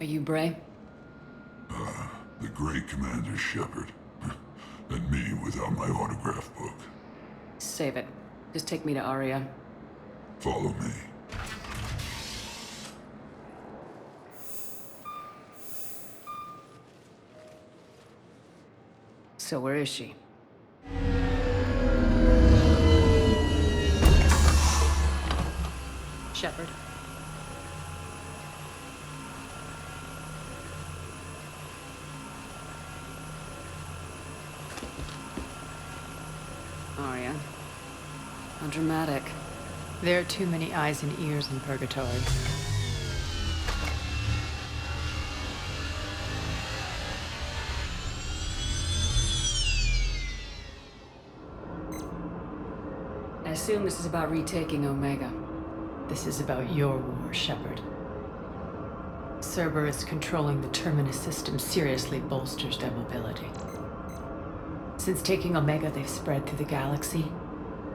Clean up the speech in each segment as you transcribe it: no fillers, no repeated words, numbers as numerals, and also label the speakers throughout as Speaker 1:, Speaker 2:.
Speaker 1: Are you Bray?
Speaker 2: The great Commander Shepard. And me without my autograph book.
Speaker 1: Save it. Just take me to Aria.
Speaker 2: Follow me.
Speaker 1: So where is she? Shepard. Aria. How dramatic.
Speaker 3: There are too many eyes and ears in Purgatory.
Speaker 1: I assume this is about retaking Omega.
Speaker 3: This is about your war, Shepard. Cerberus controlling the Terminus system seriously bolsters their mobility. Since taking Omega, they've spread through the galaxy.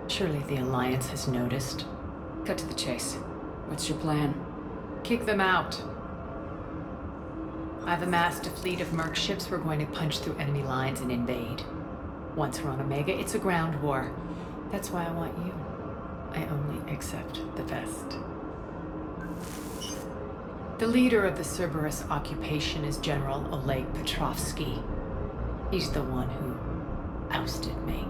Speaker 3: Surely the Alliance has noticed.
Speaker 1: Cut to the chase. What's your plan?
Speaker 3: Kick them out. I've amassed a fleet of merc ships. We're going to punch through enemy lines and invade. Once we're on Omega, it's a ground war. That's why I want you. I only accept the best. The leader of the Cerberus occupation is General Oleg Petrovsky. He's the one who ousted me.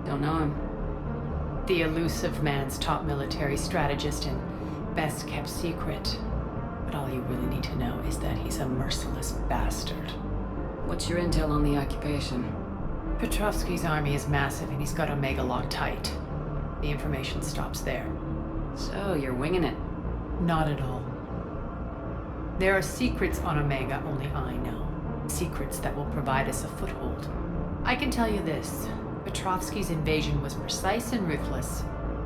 Speaker 1: Don't know him.
Speaker 3: The elusive man's top military strategist and best kept secret. But all you really need to know is that he's a merciless bastard.
Speaker 1: What's your intel on the occupation?
Speaker 3: Petrovsky's army is massive and he's got Omega locked tight. The information stops there.
Speaker 1: So, you're winging it.
Speaker 3: Not at all. There are secrets on Omega only I know. Secrets that will provide us a foothold. I can tell you this. Petrovsky's invasion was precise and ruthless.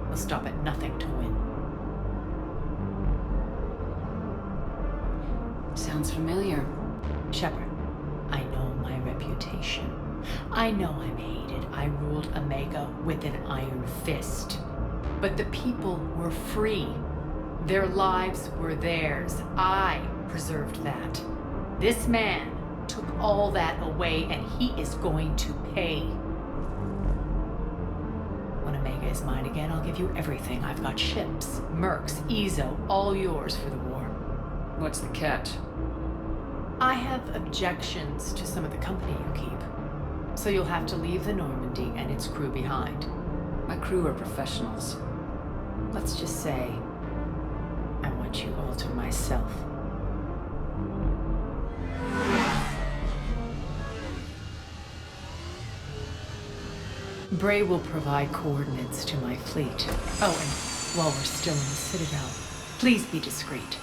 Speaker 3: He'll stop at nothing to win.
Speaker 1: Sounds familiar.
Speaker 3: Shepard, I know my reputation. I know I'm hated. I ruled Omega with an iron fist. But the people were free. Their lives were theirs. I preserved that. This man took all that away, and he is going to pay. When Omega is mine again, I'll give you everything. I've got ships, mercs, Ezo, all yours for the war.
Speaker 1: What's the catch?
Speaker 3: I have objections to some of the company you keep. So you'll have to leave the Normandy and its crew behind.
Speaker 1: My crew are professionals.
Speaker 3: Let's just say, I want you all to myself. Bray will provide coordinates to my fleet. Oh, and while we're still in the Citadel, please be discreet.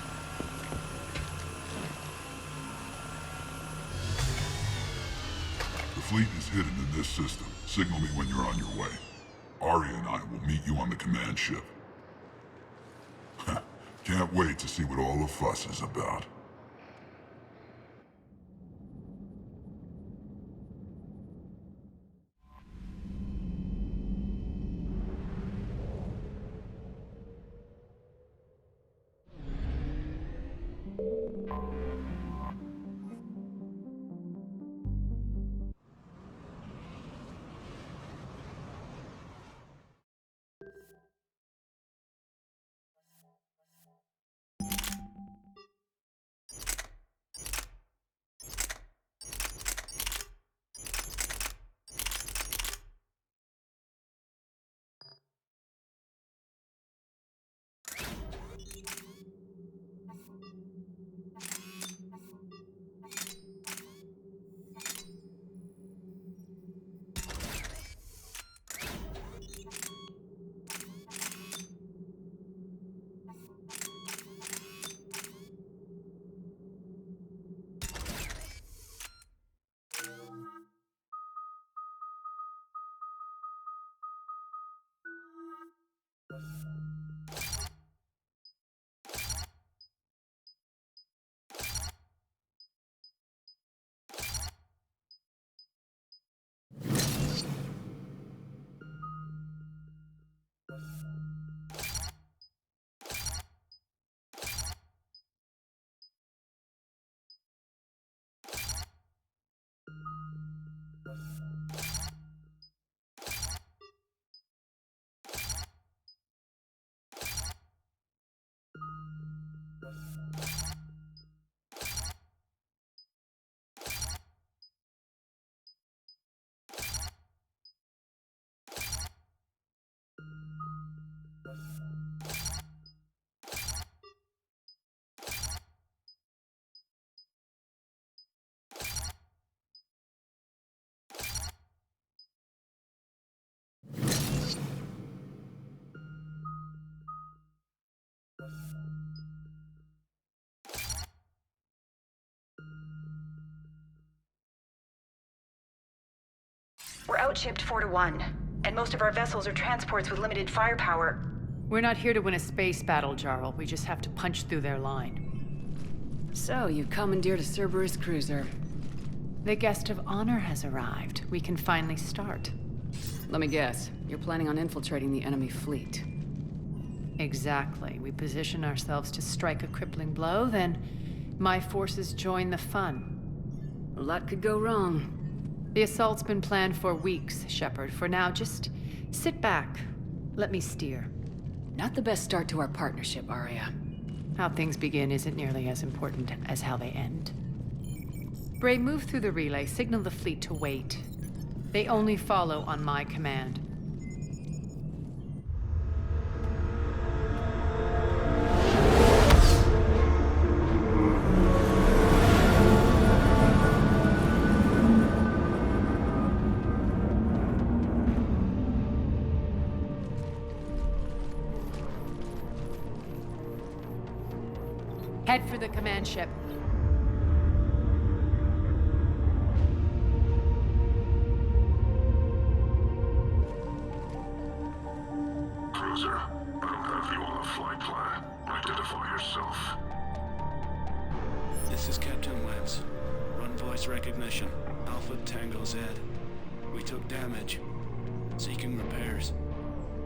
Speaker 2: The fleet is hidden in this system. Signal me when you're on your way. Aria and I will meet you on the command ship. Can't wait to see what all the fuss is about.
Speaker 4: We're outshipped 4-1, and most of our vessels are transports with limited firepower.
Speaker 3: We're not here to win a space battle, Jarl. We just have to punch through their line.
Speaker 1: So, you commandeered a Cerberus cruiser.
Speaker 3: The guest of honor has arrived. We can finally start.
Speaker 1: Let me guess, you're planning on infiltrating the enemy fleet.
Speaker 3: Exactly. We position ourselves to strike a crippling blow, then my forces join the fun.
Speaker 1: A lot could go wrong.
Speaker 3: The assault's been planned for weeks, Shepard. For now, just sit back. Let me steer.
Speaker 1: Not the best start to our partnership, Arya.
Speaker 3: How things begin isn't nearly as important as how they end. Bray, move through the relay. Signal the fleet to wait. They only follow on my command. Head for the command ship.
Speaker 2: Cruiser, I don't have you on the flight plan. Identify yourself.
Speaker 5: This is Captain Wentz. Run voice recognition. Alpha Tango Z. We took damage. Seeking repairs.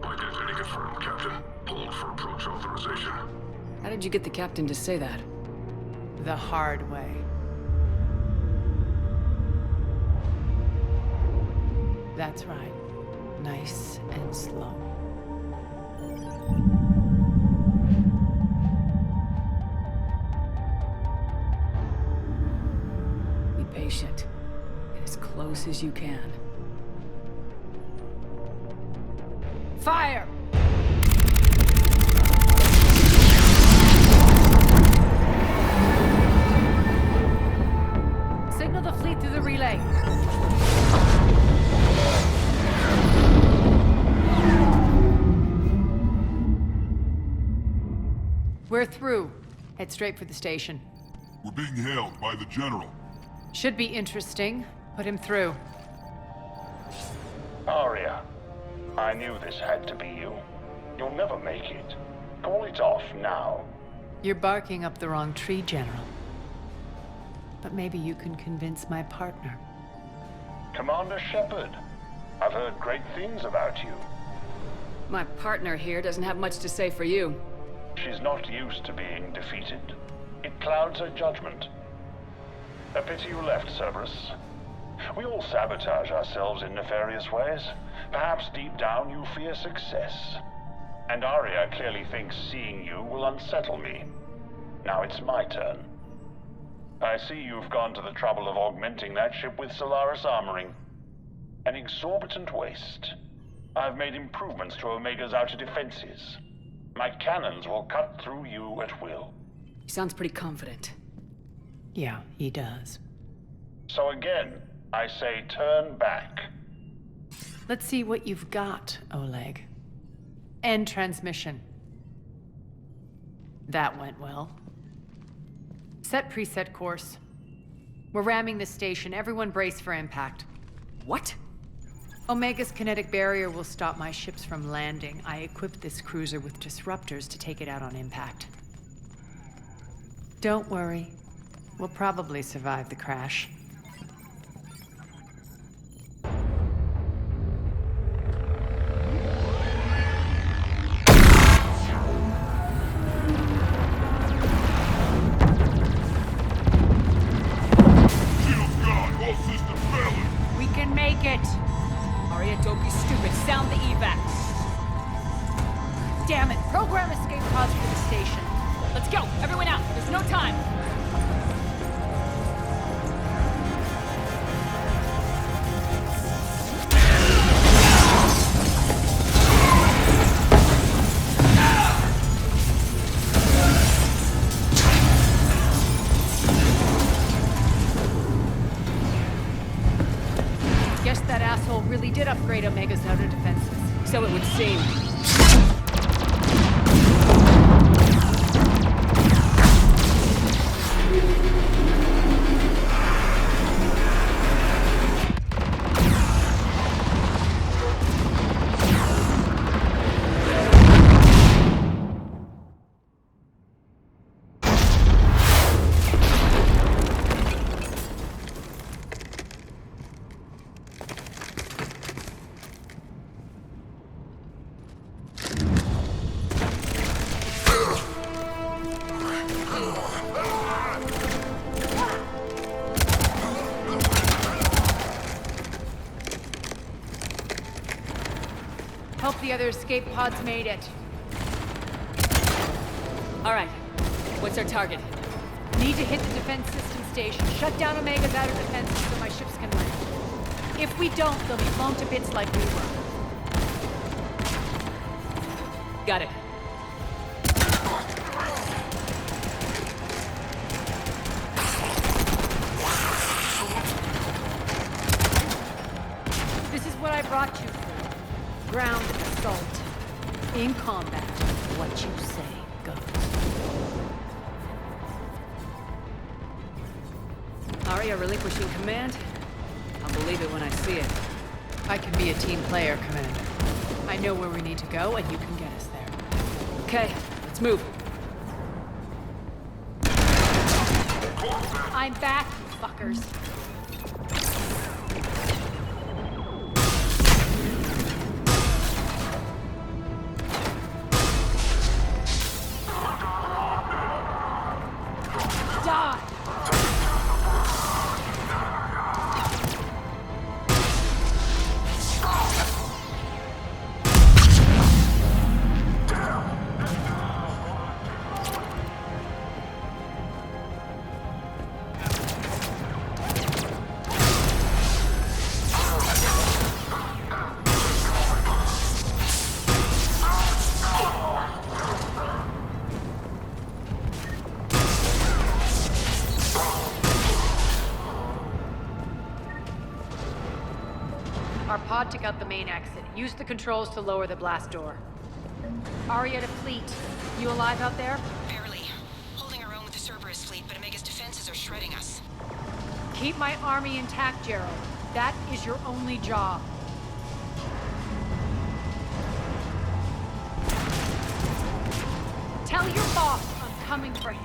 Speaker 2: Identity confirmed, Captain. Hold for approach authorization.
Speaker 1: How did you get the captain to say that?
Speaker 3: The hard way. That's right. Nice and slow.
Speaker 1: Be patient. Get as close as you can.
Speaker 3: Fire! Signal the fleet through the relay. We're through. Head straight for the station.
Speaker 2: We're being hailed by the General.
Speaker 3: Should be interesting. Put him through.
Speaker 6: Arya, I knew this had to be you. You'll never make it. Call it off now.
Speaker 3: You're barking up the wrong tree, General. But maybe you can convince my partner.
Speaker 6: Commander Shepard, I've heard great things about you.
Speaker 1: My partner here doesn't have much to say for you.
Speaker 6: She's not used to being defeated. It clouds her judgment. A pity you left, Cerberus. We all sabotage ourselves in nefarious ways. Perhaps deep down you fear success. And Arya clearly thinks seeing you will unsettle me. Now it's my turn. I see you've gone to the trouble of augmenting that ship with Solaris armoring. An exorbitant waste. I've made improvements to Omega's outer defenses. My cannons will cut through you at will.
Speaker 1: He sounds pretty confident.
Speaker 3: Yeah, he does.
Speaker 6: So again, I say turn back.
Speaker 3: Let's see what you've got, Oleg. End transmission. That went well. Set preset course. We're ramming the station. Everyone brace for impact.
Speaker 1: What?
Speaker 3: Omega's kinetic barrier will stop my ships from landing. I equipped this cruiser with disruptors to take it out on impact. Don't worry. We'll probably survive the crash.
Speaker 2: Shields gone! All systems failing!
Speaker 3: We can make it!
Speaker 1: Arya, don't be stupid. Sound the evac.
Speaker 3: Damn it! Program escape pods for the station. Let's go! Everyone out! There's no time! Guess that asshole really did upgrade Omega's outer defenses.
Speaker 1: So it would seem.
Speaker 3: Hope the other escape pods made it.
Speaker 1: All right. What's our target?
Speaker 3: Need to hit the defense system station. Shut down Omega's outer defenses so my ships can land. If we don't, they'll be blown to bits like we were.
Speaker 1: Got it.
Speaker 3: This is what I brought you for. Ground assault. In combat, what you say goes.
Speaker 1: Aria relinquishing command? I'll believe it when I see it.
Speaker 3: I can be a team player, Commander. I know where we need to go, and you can get us there.
Speaker 1: Okay, let's move.
Speaker 3: I'm back, you fuckers. Die! Our pod took out the main exit. Use the controls to lower the blast door. Aria to fleet. You alive out there?
Speaker 4: Barely. Holding our own with the Cerberus fleet, but Omega's defenses are shredding us.
Speaker 3: Keep my army intact, Gerald. That is your only job. Tell your boss I'm coming for him.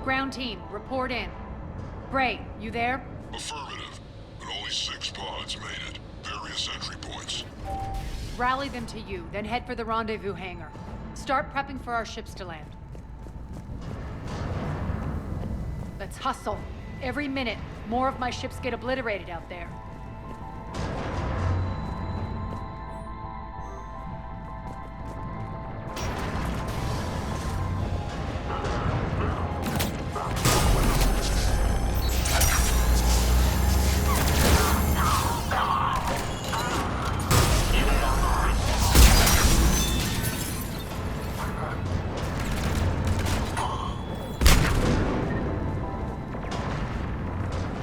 Speaker 3: Ground team, report in. Bray, you there?
Speaker 2: Affirmative, but only 6 pods made it. Various entry points.
Speaker 3: Rally them to you, then head for the rendezvous hangar. Start prepping for our ships to land. Let's hustle. Every minute, more of my ships get obliterated out there.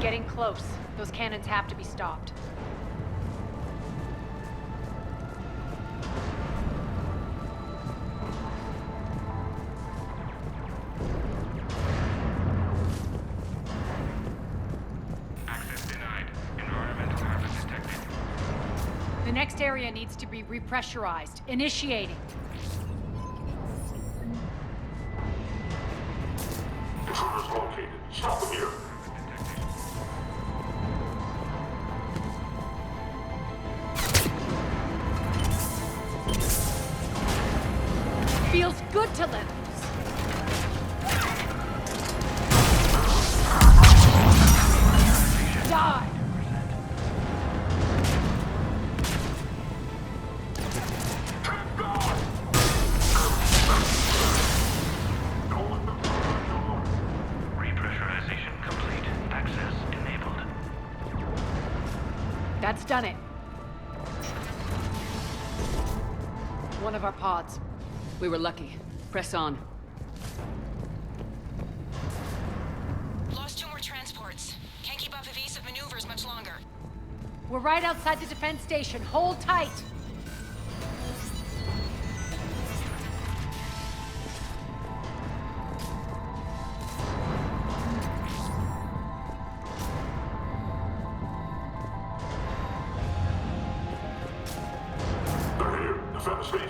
Speaker 3: Getting close. Those cannons have to be stopped.
Speaker 7: Access denied. Environmental hazard detected.
Speaker 3: The next next area needs to be repressurized. Initiating.
Speaker 7: Intruders located. Stop them here.
Speaker 3: Feels good to let loose. Die!
Speaker 7: Repressurization complete. Access enabled.
Speaker 3: That's done it. One of our pods.
Speaker 1: We were lucky. Press on.
Speaker 4: Lost 2 more transports. Can't keep up evasive maneuvers much longer.
Speaker 3: We're right outside the defense station. Hold tight.
Speaker 7: They're here. Defend the station.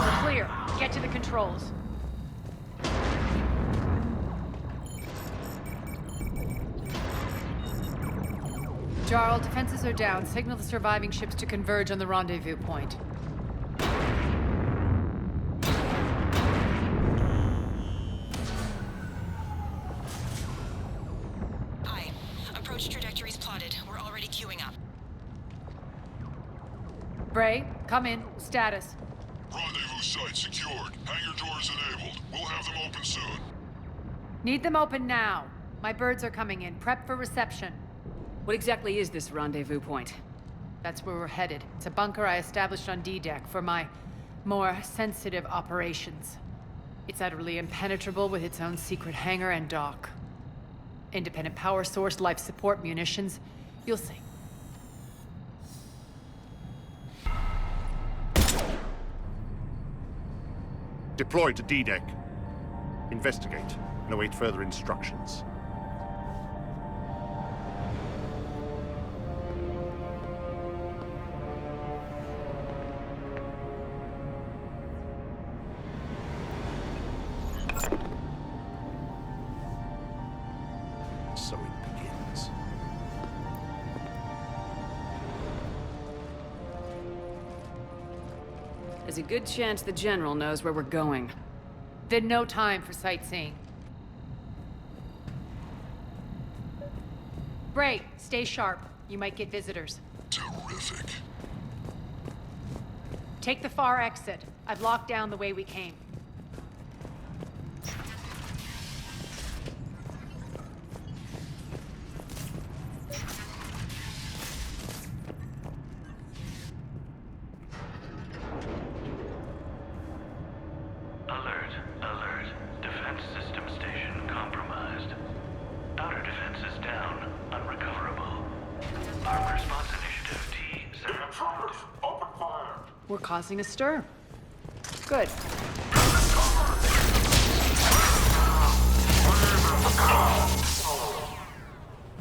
Speaker 3: We're clear. Get to the controls. Jarl, defenses are down. Signal the surviving ships to converge on the rendezvous point.
Speaker 4: Aye. Approach trajectories plotted. We're already queuing up.
Speaker 3: Bray, come in. Status.
Speaker 2: Rendezvous site secured. Hangar doors enabled. We'll have them open soon.
Speaker 3: Need them open now. My birds are coming in. Prep for reception.
Speaker 1: What exactly is this rendezvous point?
Speaker 3: That's where we're headed. It's a bunker I established on D-Deck for my more sensitive operations. It's utterly impenetrable with its own secret hangar and dock. Independent power source, life support, munitions. You'll see.
Speaker 8: Deploy to D-Deck. Investigate and await further instructions. So it begins.
Speaker 1: There's a good chance the General knows where we're going.
Speaker 3: Then no time for sightseeing. Bray, stay sharp. You might get visitors.
Speaker 2: Terrific.
Speaker 3: Take the far exit. I've locked down the way we came.
Speaker 7: Alert. Alert. Defense system station compromised. Outer defense is down. Unrecoverable. Armed response initiative T7. Intruders! Open fire!
Speaker 3: We're causing a stir. Good.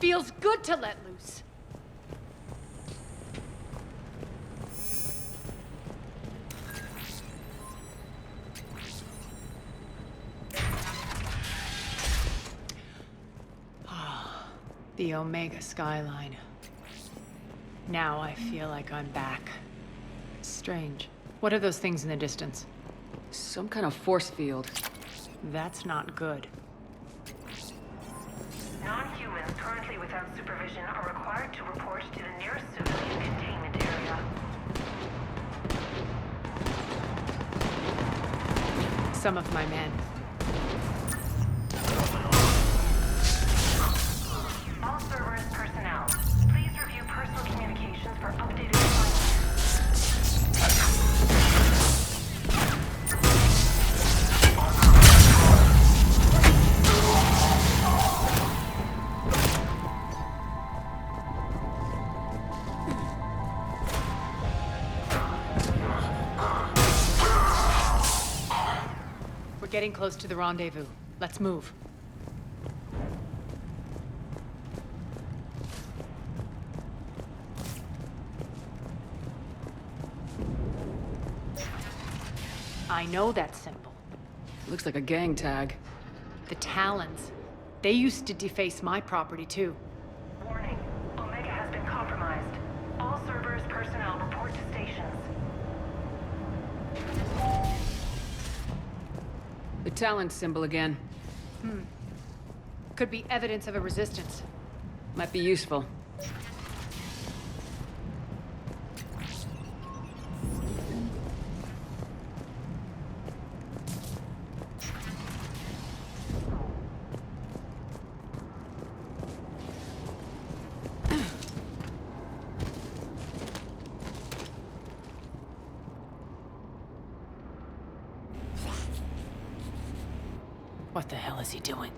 Speaker 3: Feels good to let loose. The Omega skyline. Now I feel like I'm back. Strange. What are those things in the distance?
Speaker 1: Some kind of force field.
Speaker 3: That's not good.
Speaker 4: Non-humans currently without supervision are required to report to the nearest civilian containment area.
Speaker 3: Some of my men.
Speaker 4: All Cerberus personnel, please review personal communications for updated findings.
Speaker 3: We're getting close to the rendezvous. Let's move. I know that symbol.
Speaker 1: Looks like a gang tag.
Speaker 3: The Talons. They used to deface my property too.
Speaker 4: Warning. Omega has been compromised. All Cerberus personnel report to stations.
Speaker 1: The Talon symbol again.
Speaker 3: Could be evidence of a resistance.
Speaker 1: Might be useful.
Speaker 3: What the hell is he doing?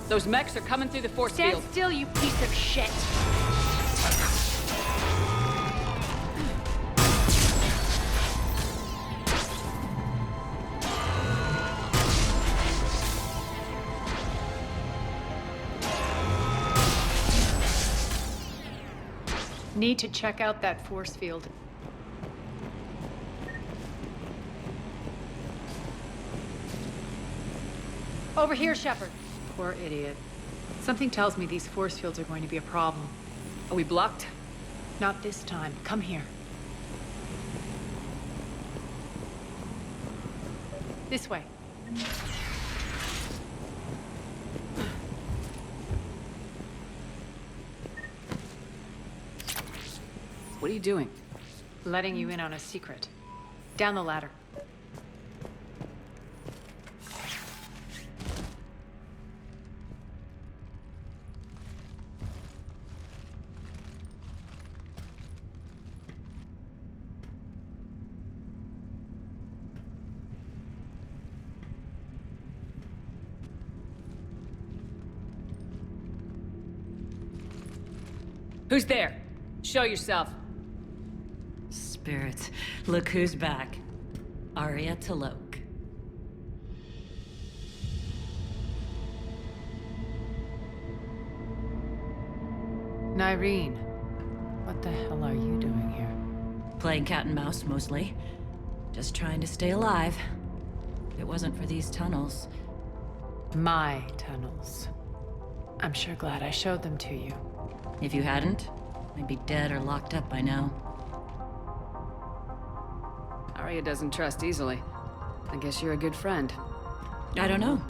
Speaker 1: Those mechs are coming through the force
Speaker 3: Stand
Speaker 1: field.
Speaker 3: still, you piece of shit! Need to check out that force field. Over here, Shepard.
Speaker 1: Poor idiot.
Speaker 3: Something tells me these force fields are going to be a problem.
Speaker 1: Are we blocked?
Speaker 3: Not this time. Come here. This way.
Speaker 1: What are you doing?
Speaker 3: Letting you in on a secret. Down the ladder.
Speaker 1: Who's there? Show yourself.
Speaker 9: Spirits, look who's back. Arya T'Loak.
Speaker 3: Nyreen, what the hell are you doing here?
Speaker 9: Playing cat and mouse, mostly. Just trying to stay alive. If it wasn't for these tunnels.
Speaker 3: My tunnels. I'm sure glad I showed them to you.
Speaker 9: If you hadn't, I'd be dead or locked up by now.
Speaker 1: Arya doesn't trust easily. I guess you're a good friend.
Speaker 9: I don't know.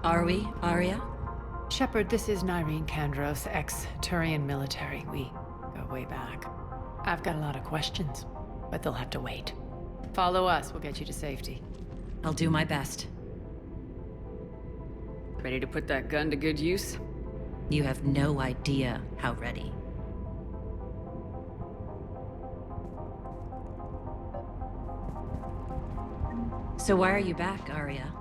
Speaker 9: Are we, Arya?
Speaker 3: Shepard, this is Nyreen Kandros, ex-Turian military. We go way back. I've got a lot of questions, but they'll have to wait. Follow us, we'll get you to safety.
Speaker 9: I'll do my best.
Speaker 1: Ready to put that gun to good use?
Speaker 9: You have no idea how ready. So why are you back, Arya?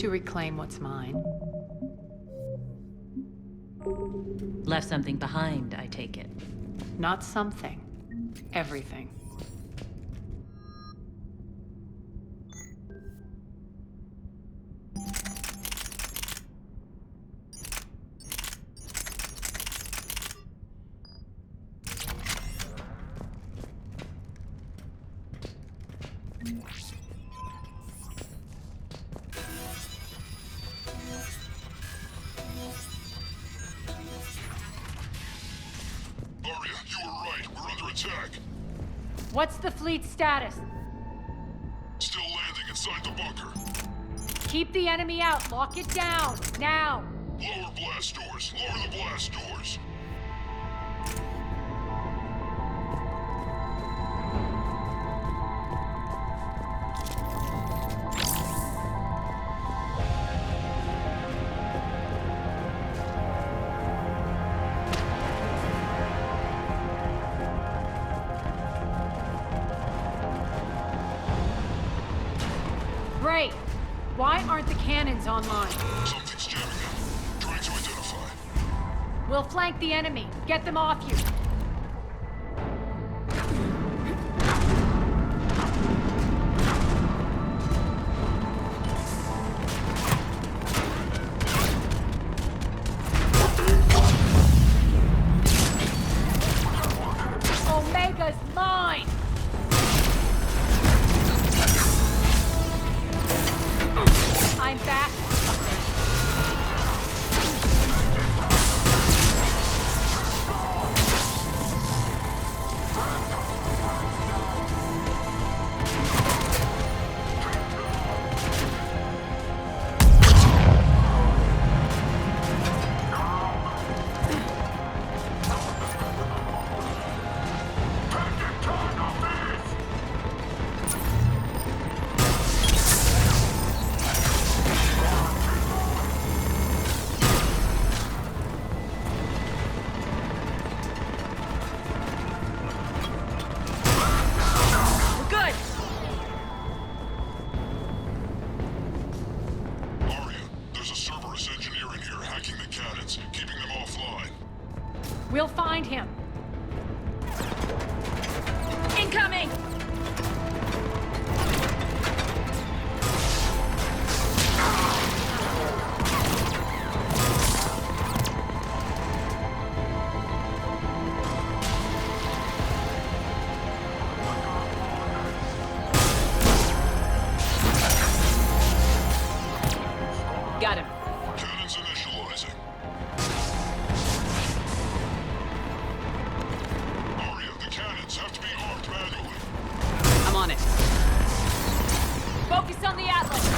Speaker 3: To reclaim what's mine.
Speaker 9: Left something behind, I take it.
Speaker 3: Not something. Everything.
Speaker 2: Arya, you were right. We're under attack.
Speaker 3: What's the fleet's status?
Speaker 2: Still landing inside the bunker.
Speaker 3: Keep the enemy out. Lock it down. Now.
Speaker 2: Lower blast doors. Lower the blast doors.
Speaker 3: Great. Why aren't the cannons online?
Speaker 2: Something's jamming them. Trying to identify.
Speaker 3: We'll flank the enemy. Get them off you. Omega's mine! I'm back. We're good.
Speaker 2: Arya, there's a Cerberus engineer in here hacking the cannons, keeping them offline.
Speaker 3: We'll find him. Incoming!
Speaker 1: Got him.
Speaker 2: Cannons initializing. Arya, the cannons have to be armed manually.
Speaker 1: I'm on it.
Speaker 3: Focus on the Atlas!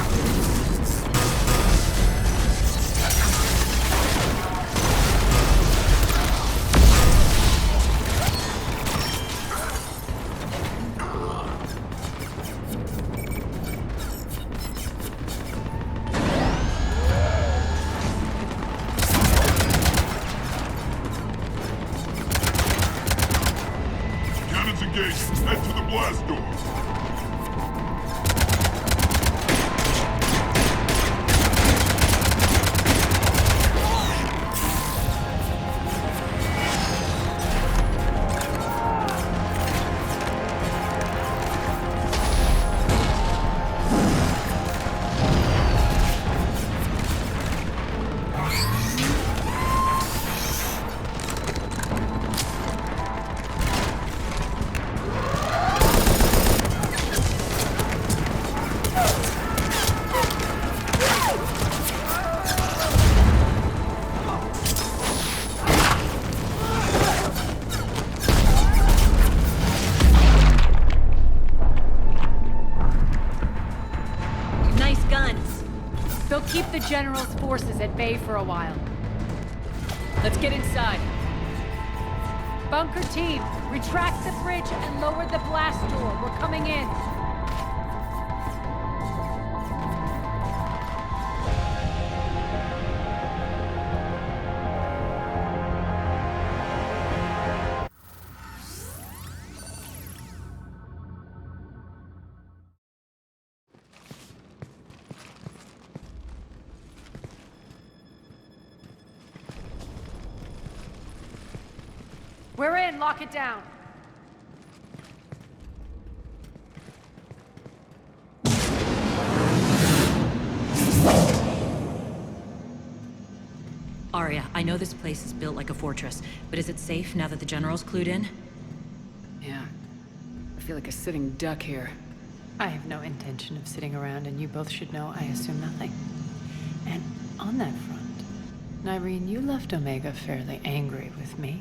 Speaker 2: Cannons engaged. Head to the blast door.
Speaker 9: Nice guns.
Speaker 3: They'll keep the General's forces at bay for a while.
Speaker 1: Let's get inside.
Speaker 3: Bunker team, retract the bridge and lower the blast door. We're coming in. We're in. Lock it down.
Speaker 9: Arya, I know this place is built like a fortress, but is it safe now that the General's clued in?
Speaker 1: Yeah. I feel like a sitting duck here.
Speaker 3: I have no intention of sitting around, and you both should know I assume nothing. And on that front, Nyreen, you left Omega fairly angry with me.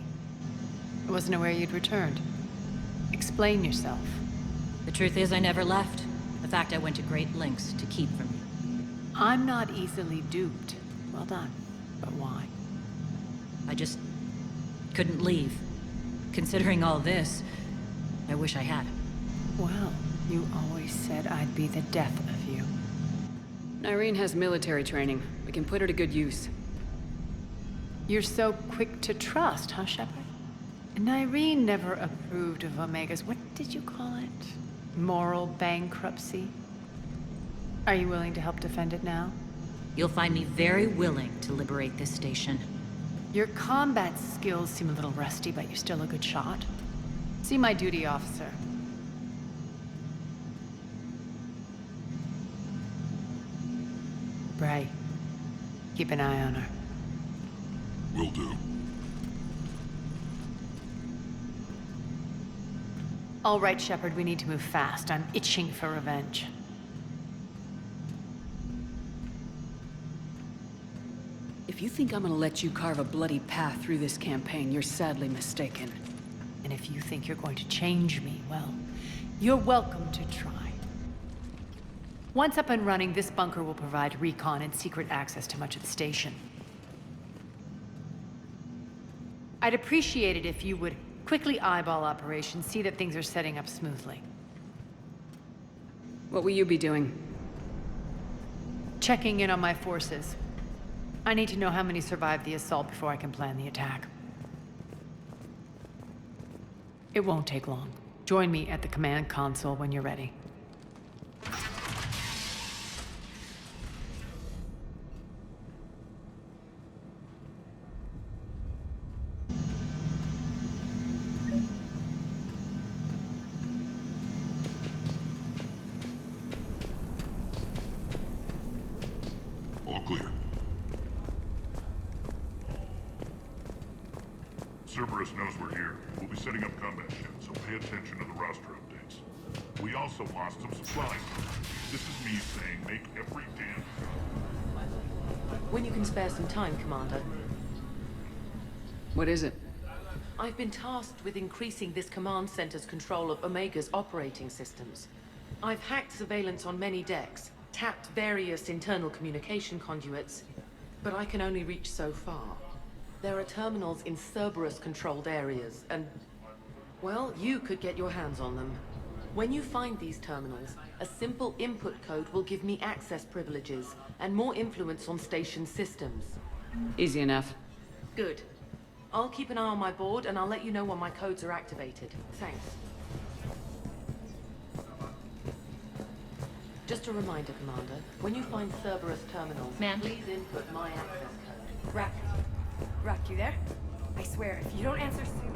Speaker 3: I wasn't aware you'd returned. Explain yourself.
Speaker 9: The truth is, I never left. The fact I went to great lengths to keep from you.
Speaker 3: I'm not easily duped. Well done. But why?
Speaker 9: I just couldn't leave. Considering all this, I wish I had.
Speaker 3: Well, you always said I'd be the death of you.
Speaker 1: Nyreen has military training. We can put her to good use.
Speaker 3: You're so quick to trust, huh, Shepard? Nyreen never approved of Omega's, what did you call it? Moral bankruptcy? Are you willing to help defend it now?
Speaker 9: You'll find me very willing to liberate this station.
Speaker 3: Your combat skills seem a little rusty, but you're still a good shot. See my duty officer. Bray, keep an eye on her.
Speaker 2: Will do.
Speaker 3: All right, Shepard, we need to move fast. I'm itching for revenge.
Speaker 1: If you think I'm gonna let you carve a bloody path through this campaign, you're sadly mistaken.
Speaker 3: And if you think you're going to change me, well, you're welcome to try. Once up and running, this bunker will provide recon and secret access to much of the station. I'd appreciate it if you would quickly eyeball operations, see that things are setting up smoothly.
Speaker 1: What will you be doing?
Speaker 3: Checking in on my forces. I need to know how many survived the assault before I can plan the attack. It won't take long. Join me at the command console when you're ready.
Speaker 2: All clear. Cerberus knows we're here. We'll be setting up combat ships, so pay attention to the roster updates. We also lost some supplies. This is me saying make every damn...
Speaker 10: When you can spare some time, Commander.
Speaker 1: What is it?
Speaker 10: I've been tasked with increasing this command center's control of Omega's operating systems. I've hacked surveillance on many decks, tapped various internal communication conduits, but I can only reach so far. There are terminals in Cerberus-controlled areas, and... well, you could get your hands on them. When you find these terminals, a simple input code will give me access privileges and more influence on station systems.
Speaker 1: Easy enough.
Speaker 10: Good. I'll keep an eye on my board, and I'll let you know when my codes are activated. Thanks. Just a reminder, Commander. When you find Cerberus terminals, please input my access code.
Speaker 11: Rock, you there? I swear, if you don't answer soon...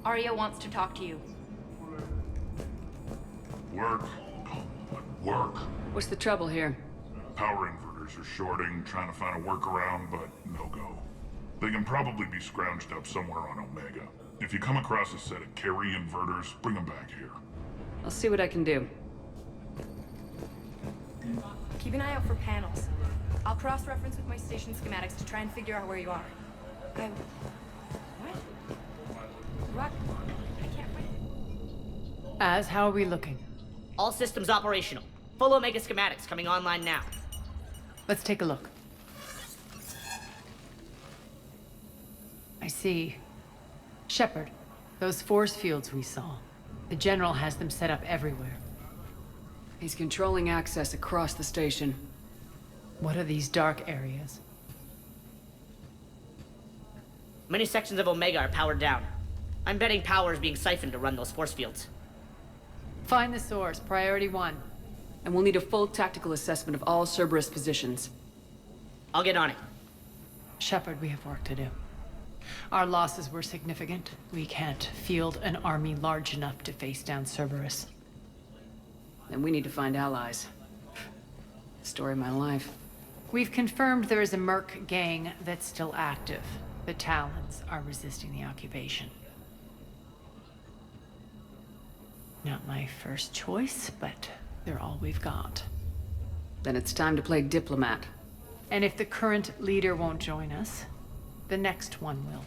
Speaker 12: Arya wants to talk to you.
Speaker 2: Work. Come on, work.
Speaker 1: What's the trouble here?
Speaker 2: Power inverters are shorting, trying to find a workaround, but no go. They can probably be scrounged up somewhere on Omega. If you come across a set of carry inverters, bring them back here.
Speaker 1: I'll see what I can do.
Speaker 11: Keep an eye out for panels. I'll cross-reference with my station schematics to try and figure out where you are. What? Rock, I can't find...
Speaker 3: Az, how are we looking?
Speaker 13: All systems operational. Full Omega schematics coming online now.
Speaker 3: Let's take a look. I see. Shepard, those force fields we saw. The General has them set up everywhere.
Speaker 1: He's controlling access across the station.
Speaker 3: What are these dark areas?
Speaker 13: Many sections of Omega are powered down. I'm betting power is being siphoned to run those force fields.
Speaker 3: Find the source, priority 1.
Speaker 1: And we'll need a full tactical assessment of all Cerberus positions.
Speaker 13: I'll get on it.
Speaker 3: Shepard, we have work to do. Our losses were significant. We can't field an army large enough to face down Cerberus.
Speaker 1: Then we need to find allies. Story of my life.
Speaker 3: We've confirmed there is a Merc gang that's still active. The Talons are resisting the occupation. Not my first choice, but they're all we've got.
Speaker 1: Then it's time to play diplomat.
Speaker 3: And if the current leader won't join us, the next one will.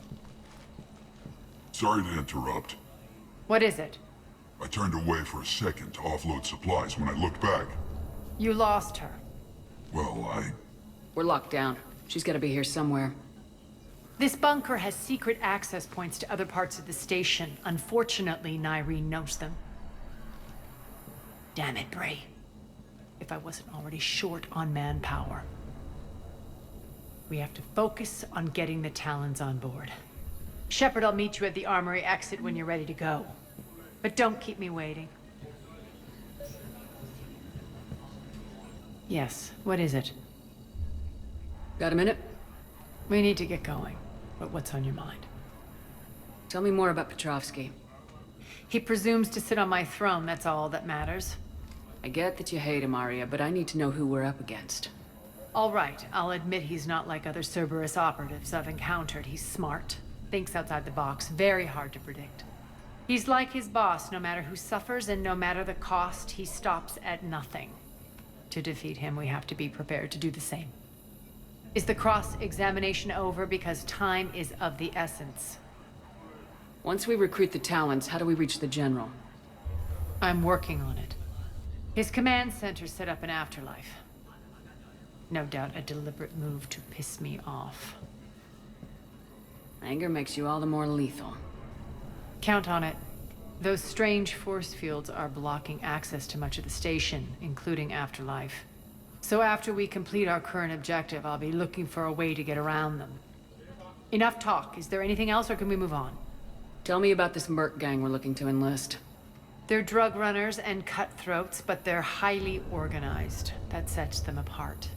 Speaker 2: Sorry to interrupt.
Speaker 3: What is it?
Speaker 2: I turned away for a second to offload supplies when I looked back.
Speaker 3: You lost her.
Speaker 2: Well,
Speaker 1: We're locked down. She's gotta be here somewhere.
Speaker 3: This bunker has secret access points to other parts of the station. Unfortunately, Nyreen knows them. Damn it, Bray. If I wasn't already short on manpower. We have to focus on getting the Talons on board. Shepard, I'll meet you at the armory exit when you're ready to go. But don't keep me waiting. Yes, what is it?
Speaker 1: Got a minute?
Speaker 3: We need to get going. But what's on your mind?
Speaker 1: Tell me more about Petrovsky.
Speaker 3: He presumes to sit on my throne, that's all that matters.
Speaker 1: I get that you hate him, Arya, but I need to know who we're up against.
Speaker 3: All right, I'll admit he's not like other Cerberus operatives I've encountered. He's smart, thinks outside the box, very hard to predict. He's like his boss, no matter who suffers and no matter the cost, he stops at nothing. To defeat him, we have to be prepared to do the same. Is the cross-examination over? Because time is of the essence.
Speaker 1: Once we recruit the Talons, how do we reach the General?
Speaker 3: I'm working on it. His command center set up an afterlife. No doubt a deliberate move to piss me off.
Speaker 1: Anger makes you all the more lethal.
Speaker 3: Count on it. Those strange force fields are blocking access to much of the station, including Afterlife. So after we complete our current objective, I'll be looking for a way to get around them. Enough talk. Is there anything else, or can we move on?
Speaker 1: Tell me about this Merc gang we're looking to enlist.
Speaker 3: They're drug runners and cutthroats, but they're highly organized. That sets them apart.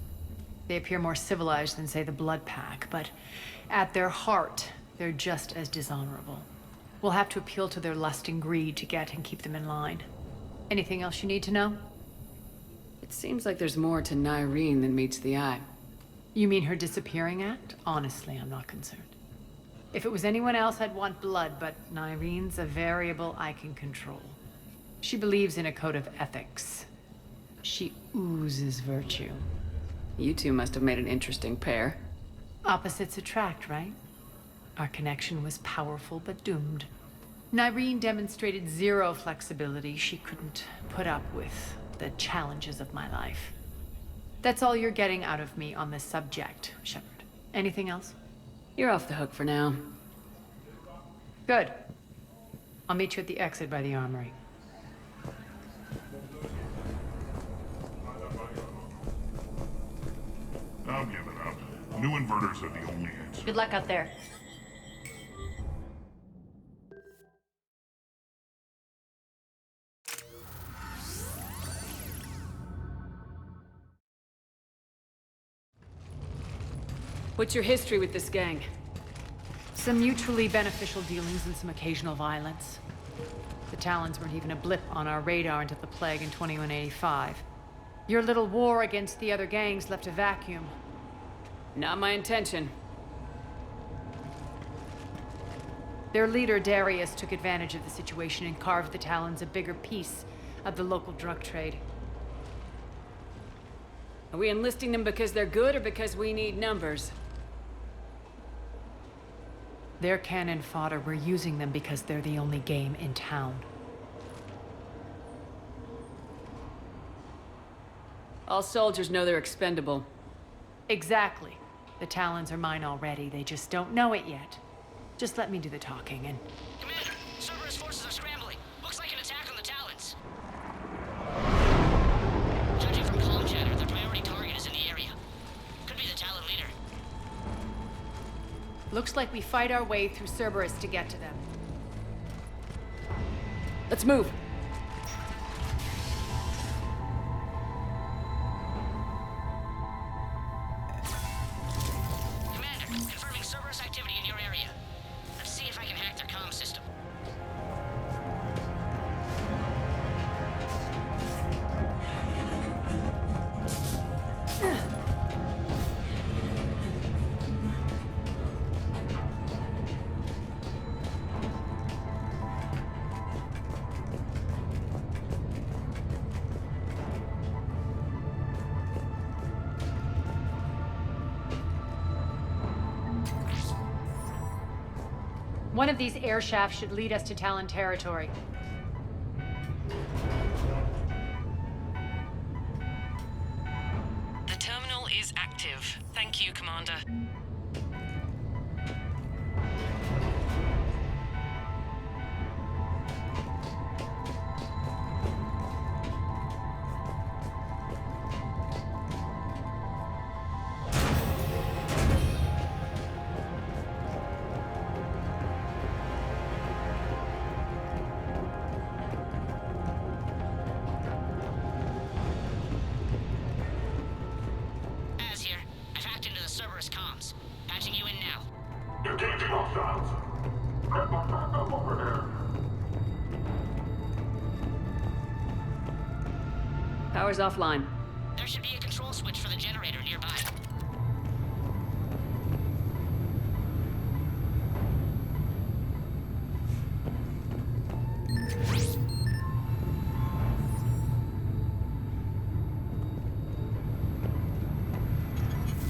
Speaker 3: They appear more civilized than, say, the Blood Pack, but at their heart, they're just as dishonorable. We'll have to appeal to their lust and greed to get and keep them in line. Anything else you need to know?
Speaker 1: It seems like there's more to Nyreen than meets the eye.
Speaker 3: You mean her disappearing act? Honestly, I'm not concerned. If it was anyone else, I'd want blood, but Nyreen's a variable I can control. She believes in a code of ethics. She oozes virtue.
Speaker 1: You two must have made an interesting pair.
Speaker 3: Opposites attract, right? Our connection was powerful but doomed. Nyreen demonstrated zero flexibility. She couldn't put up with the challenges of my life. That's all you're getting out of me on this subject, Shepard. Anything else?
Speaker 1: You're off the hook for now.
Speaker 3: Good. I'll meet you at the exit by the armory.
Speaker 2: I'm giving up. New inverters are the only answer.
Speaker 12: Good luck out there.
Speaker 1: What's your history with this gang?
Speaker 3: Some mutually beneficial dealings and some occasional violence. The Talons weren't even a blip on our radar until the plague in 2185. Your little war against the other gangs left a vacuum.
Speaker 1: Not my intention.
Speaker 3: Their leader, Darius, took advantage of the situation and carved the Talons a bigger piece of the local drug trade.
Speaker 1: Are we enlisting them because they're good or because we need numbers?
Speaker 3: They're cannon fodder. We're using them because they're the only game in town.
Speaker 1: All soldiers know they're expendable.
Speaker 3: Exactly. The Talons are mine already. They just don't know it yet. Just let me do the talking and...
Speaker 13: Commander, Cerberus forces are scrambling. Looks like an attack on the Talons. Judging from comm chatter, the priority target is in the area. Could be the Talon leader.
Speaker 11: Looks like we fight our way through Cerberus to get to them.
Speaker 1: Let's move.
Speaker 13: Commander, confirming Cerberus activity in your area. Let's see if I can hack their comm system.
Speaker 11: One of these air shafts should lead us to Talon territory.
Speaker 14: The terminal is active. Thank you, Commander.
Speaker 13: Az here. I've hacked into the Cerberus comms. Patching you in now.
Speaker 2: Engaging hostiles. Get the backup over there.
Speaker 1: Power's offline.
Speaker 13: There should be a control switch for the generator nearby.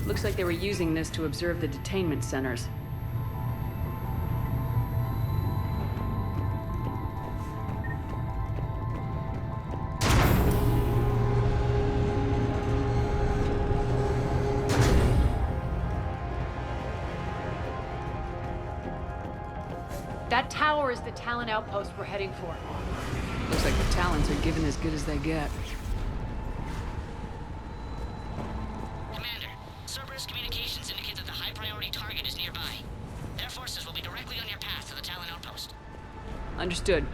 Speaker 1: Looks like they were using this to observe the detainment centers.
Speaker 11: That tower is the Talon outpost we're heading for.
Speaker 1: Looks like the Talons are giving as good as they get.
Speaker 13: Commander, Cerberus communications indicate that the high-priority target is nearby. Their forces will be directly on your path to the Talon outpost.
Speaker 1: Understood.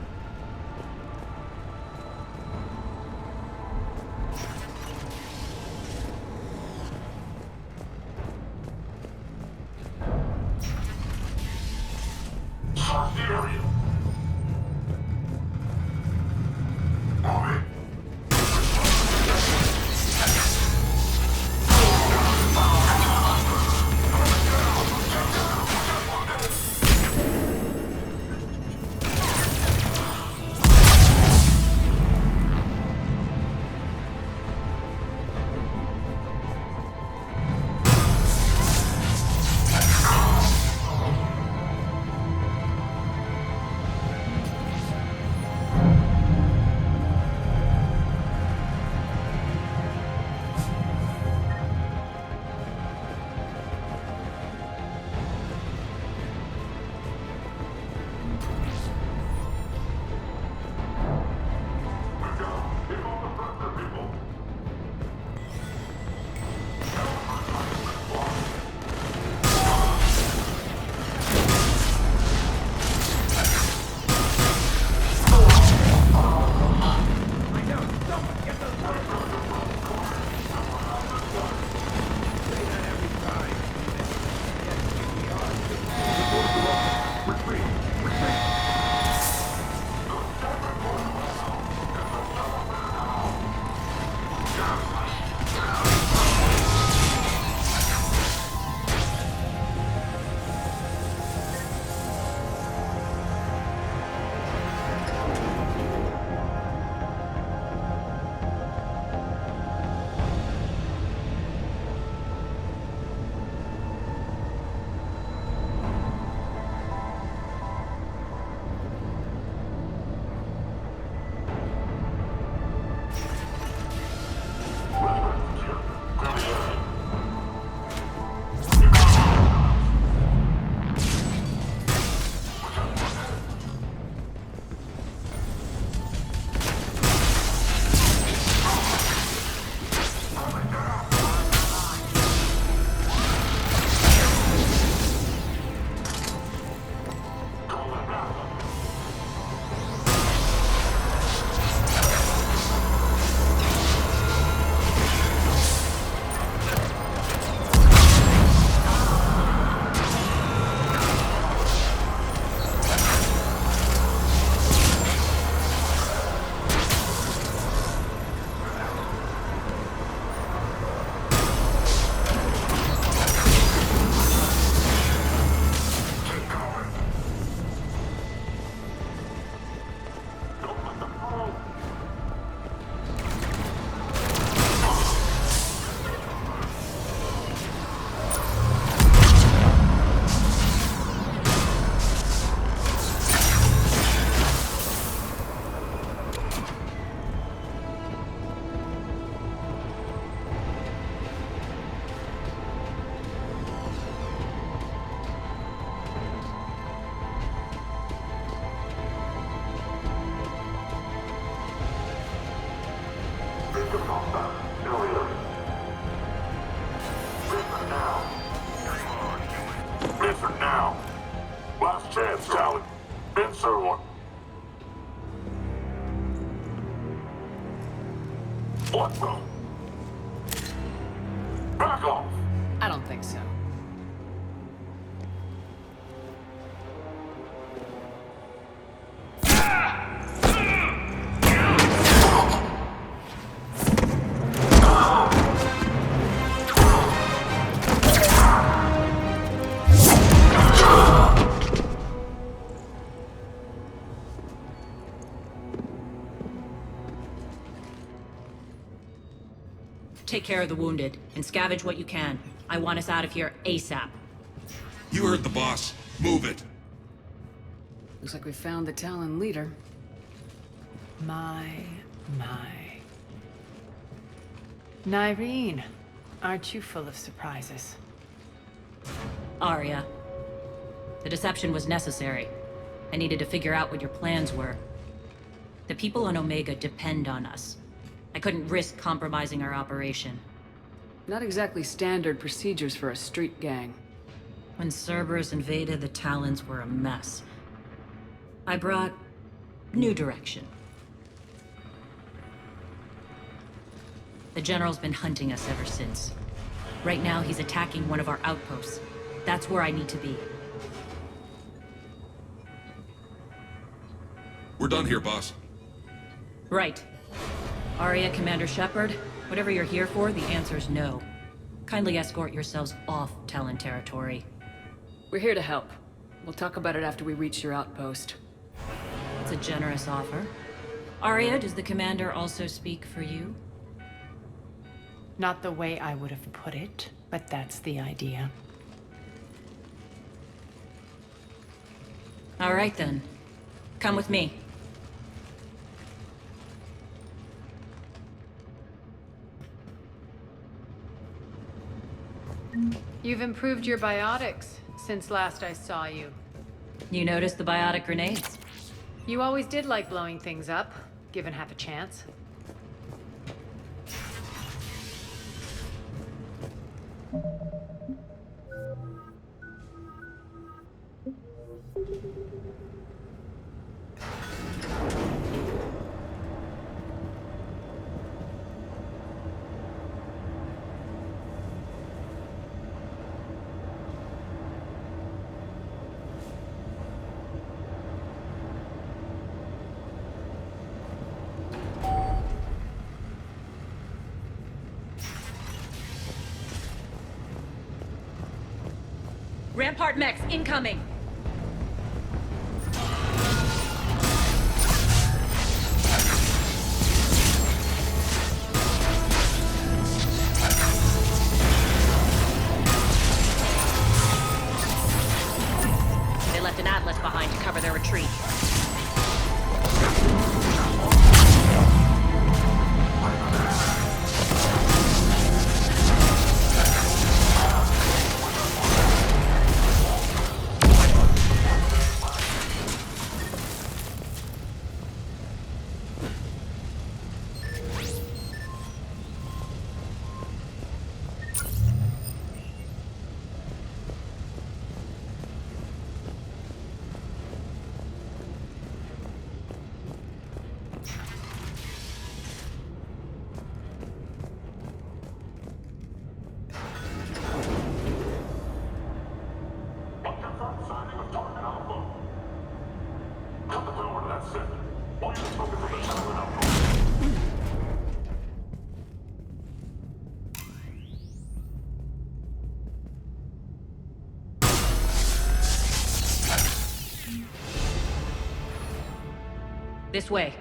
Speaker 2: Search the area. Move it. Answer now. Last chance, Talon. Answer one. What the? Back off.
Speaker 1: I don't think so.
Speaker 9: Take care of the wounded, and scavenge what you can. I want us out of here ASAP.
Speaker 15: You heard the boss. Move it.
Speaker 1: Looks like we found the Talon leader.
Speaker 3: My. Nyreen, aren't you full of surprises?
Speaker 9: Arya. The deception was necessary. I needed to figure out what your plans were. The people on Omega depend on us. I couldn't risk compromising our operation.
Speaker 1: Not exactly standard procedures for a street gang.
Speaker 9: When Cerberus invaded, the Talons were a mess. I brought new direction. The General's been hunting us ever since. Right now, he's attacking one of our outposts. That's where I need to be.
Speaker 15: We're done here, boss.
Speaker 9: Right. Arya, Commander Shepard, whatever you're here for, the answer's no. Kindly escort yourselves off Talon territory.
Speaker 1: We're here to help. We'll talk about it after we reach your outpost.
Speaker 9: It's a generous offer. Arya, does the Commander also speak for you?
Speaker 3: Not the way I would have put it, but that's the idea.
Speaker 9: All right then. Come with me.
Speaker 10: You've improved your biotics since last I saw you.
Speaker 9: You noticed the biotic grenades?
Speaker 10: You always did like blowing things up, given half a chance.
Speaker 9: Rampart mechs incoming! They left an Atlas behind to cover their retreat. This way.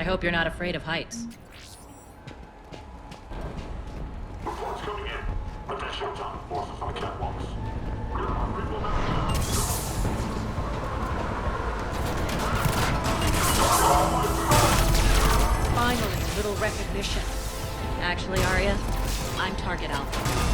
Speaker 9: hope you're not afraid of heights.
Speaker 2: Reports coming in. Attention, John. Forces on the catwalks.
Speaker 3: Finally, a little recognition.
Speaker 9: Actually, Arya, I'm Target Alpha.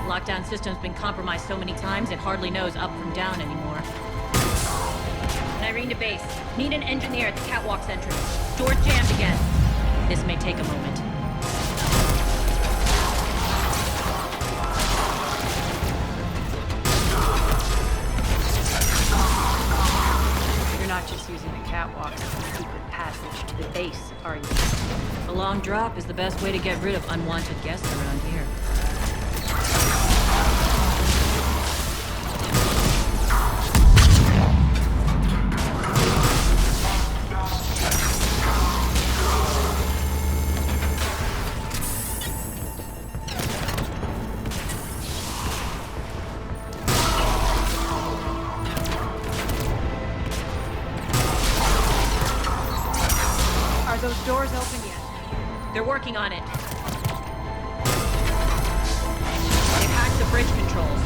Speaker 9: Lockdown system's been compromised so many times it hardly knows up from down anymore. Irene to base. Need an engineer at the catwalk's entrance. Door's jammed again. This may take a moment.
Speaker 3: You're not just using the catwalk as a secret passage to the base, are you?
Speaker 9: A long drop is the best way to get rid of unwanted guests around here.
Speaker 3: Are those doors open yet?
Speaker 9: They're working on it. They've hacked the bridge controls.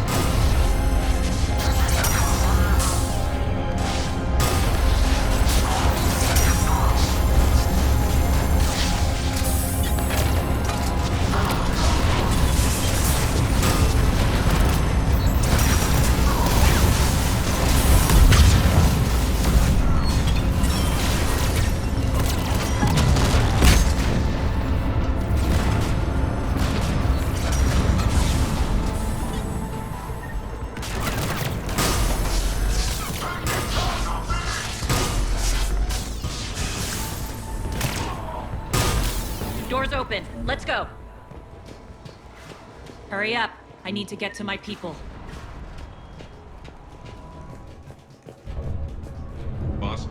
Speaker 9: Door's open. Let's go. Hurry up. I need to get to my people.
Speaker 15: Boss,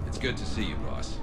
Speaker 15: it's good to see you, boss.